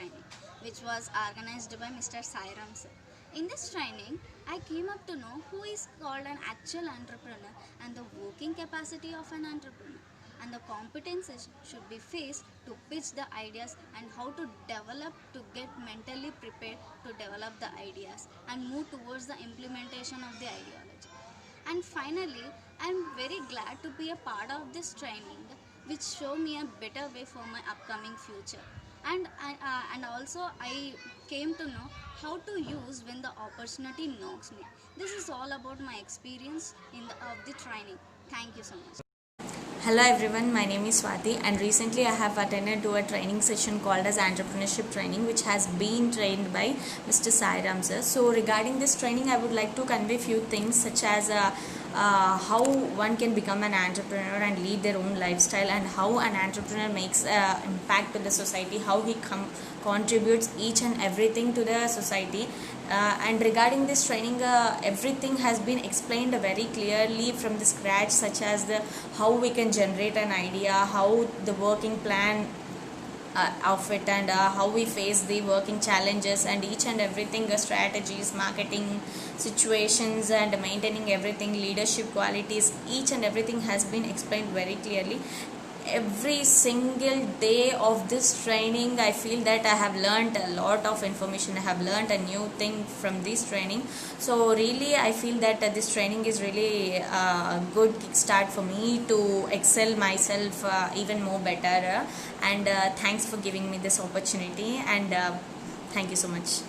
training, which was organized by Mr. Sairam sir. In this training, I came up to know who is called an actual entrepreneur and the working capacity of an entrepreneur, and the competences should be faced to pitch the ideas and how to develop to get mentally prepared to develop the ideas and move towards the implementation of the ideology. And finally, I am very glad to be a part of this training, which show me a better way for my upcoming future. And also I came to know how to use when the opportunity knocks me. This is all about my experience of the training. Thank you so much. Hello everyone, my name is Swati and recently I have attended to a training session called as entrepreneurship training, which has been trained by Mr. Sairam sir. So regarding this training, I would like to convey few things such as how one can become an entrepreneur and lead their own lifestyle, and how an entrepreneur makes impact to the society, how he contributes each and everything to the society. And regarding this training, everything has been explained very clearly from the scratch, such as how we can generate an idea, how the working plan of it, and how we face the working challenges and each and everything, strategies, marketing situations, and maintaining everything, leadership qualities, each and everything has been explained very clearly. Every single day of this training, I feel that I have learned a lot of information. I have learned a new thing from this training. So really I feel that this training is really a good kickstart for me to excel myself even more better, and thanks for giving me this opportunity, and thank you so much.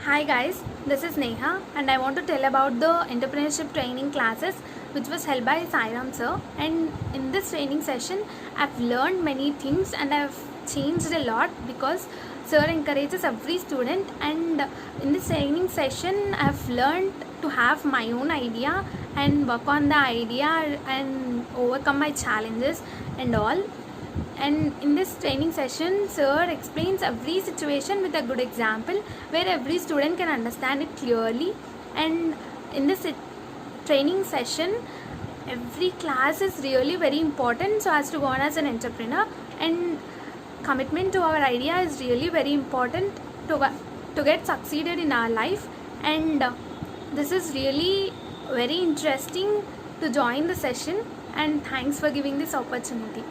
Hi guys, this is Neha and I want to tell about the entrepreneurship training classes which was held by Sairam sir. And in this training session, I've learned many things and I've changed a lot because sir encourages every student, and in this training session I've learned to have my own idea and work on the idea and overcome my challenges and all. And in this training session, sir explains every situation with a good example where every student can understand it clearly. And in this training session, every class is really very important so as to go on as an entrepreneur, and commitment to our idea is really very important to get succeeded in our life. And this is really very interesting to join the session, and thanks for giving this opportunity.